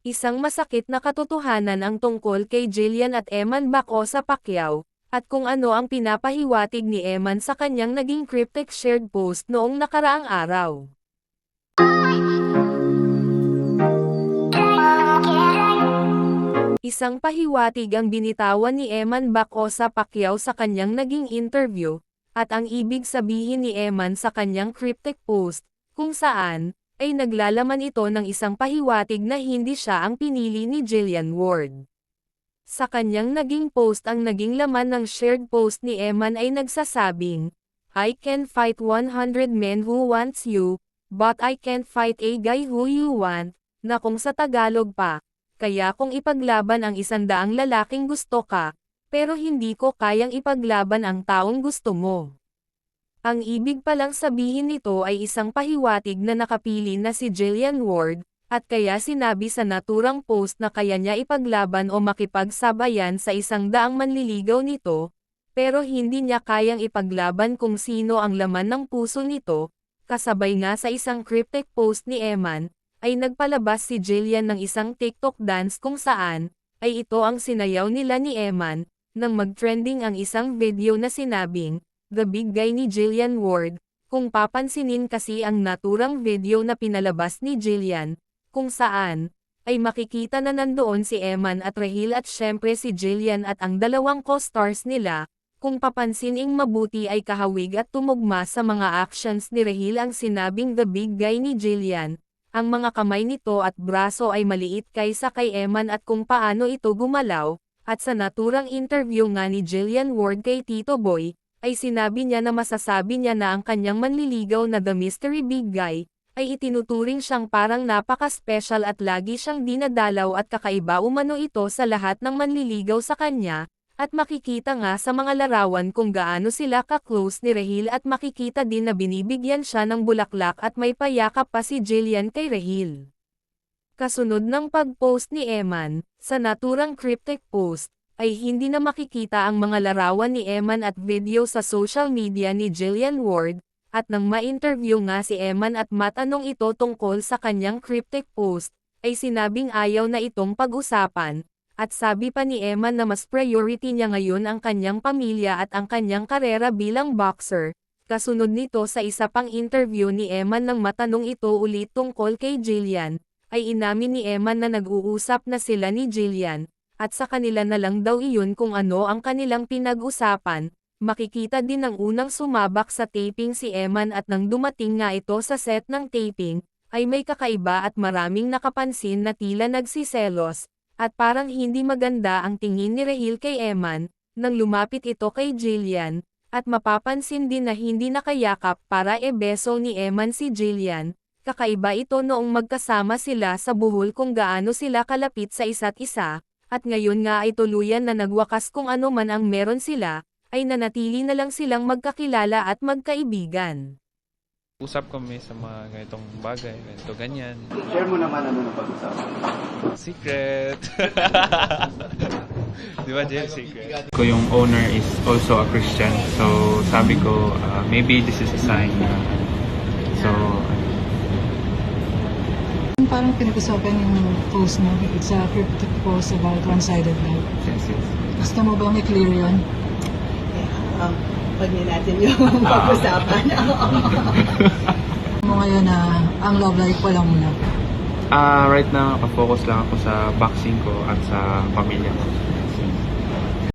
Isang masakit na katotohanan ang tungkol kay Jillian at Eman Bacosa Pacquiao, at kung ano ang pinapahiwatig ni Eman sa kanyang naging cryptic shared post noong nakaraang araw. Isang pahiwatig ang binitawan ni Eman Bacosa Pacquiao sa kanyang naging interview, at ang ibig sabihin ni Eman sa kanyang cryptic post, kung saan, ay naglalaman ito ng isang pahiwatig na hindi siya ang pinili ni Jillian Ward. Sa kanyang naging post ang naging laman ng shared post ni Eman ay nagsasabing, "I can fight 100 men who wants you, but I can't fight a guy who you want," na kung sa Tagalog pa, kaya kung ipaglaban ang 100 lalaking gusto ka, pero hindi ko kayang ipaglaban ang taong gusto mo. Ang ibig palang sabihin nito ay isang pahiwatig na nakapili na si Jillian Ward, at kaya sinabi sa naturang post na kaya niya ipaglaban o makipagsabayan sa 100 manliligaw nito, pero hindi niya kayang ipaglaban kung sino ang laman ng puso nito. Kasabay nga sa isang cryptic post ni Eman, ay nagpalabas si Jillian ng isang TikTok dance kung saan, ay ito ang sinayaw nila ni Eman, nang mag-trending ang isang video na sinabing, "The Big Guy" ni Jillian Ward. Kung papansinin kasi ang naturang video na pinalabas ni Jillian, kung saan, ay makikita na nandoon si Eman at Rahil at syempre si Jillian at ang dalawang co-stars nila, kung papansinin mabuti ay kahawig at tumugma sa mga actions ni Rahil ang sinabing "The Big Guy" ni Jillian. Ang mga kamay nito at braso ay maliit kaysa kay Eman at kung paano ito gumalaw, at sa naturang interview nga ni Jillian Ward kay Tito Boy, ay sinabi niya na masasabi niya na ang kanyang manliligaw na The Mystery Big Guy, ay itinuturing siyang parang napaka-special at lagi siyang dinadalaw at kakaiba umano ito sa lahat ng manliligaw sa kanya, at makikita nga sa mga larawan kung gaano sila ka-close ni Rahil at makikita din na binibigyan siya ng bulaklak at may payakap pa si Jillian kay Rahil. Kasunod ng pag-post ni Eman, sa naturang cryptic post, ay hindi na makikita ang mga larawan ni Eman at video sa social media ni Jillian Ward, at nang ma-interview nga si Eman at matanong ito tungkol sa kanyang cryptic post, ay sinabing ayaw na itong pag-usapan, at sabi pa ni Eman na mas priority niya ngayon ang kanyang pamilya at ang kanyang karera bilang boxer. Kasunod nito sa isa pang interview ni Eman nang matanong ito ulit tungkol kay Jillian, ay inamin ni Eman na nag-uusap na sila ni Jillian, at sa kanila na lang daw iyon kung ano ang kanilang pinag-usapan. Makikita din ang unang sumabak sa taping si Eman at nang dumating nga ito sa set ng taping, ay may kakaiba at maraming nakapansin na tila nagsiselos, at parang hindi maganda ang tingin ni Rahil kay Eman, nang lumapit ito kay Jillian, at mapapansin din na hindi nakayakap para beso ni Eman si Jillian. Kakaiba ito noong magkasama sila sa buhol kung gaano sila kalapit sa isa't isa, at ngayon nga ay tuluyan na nagwakas kung ano man ang meron sila, ay nanatili na lang silang magkakilala at magkaibigan. Usap kami sa mga ganitong bagay, ganito, ganyan. Share mo naman ano na pag-usapan. Secret! Di ba, Jay? Secret. Ko yung owner is also a Christian, so sabi ko, maybe this is a sign. Parang pinag-usapan yung post mo, it's a cryptic post about one-sided love. Yes. Gusto mo bang i-clear yun? Pag natin yung pag-usapan. Mo ngayon na ang love life wala muna. Right now, nakafocus lang ako sa boxing ko at sa pamilya ko.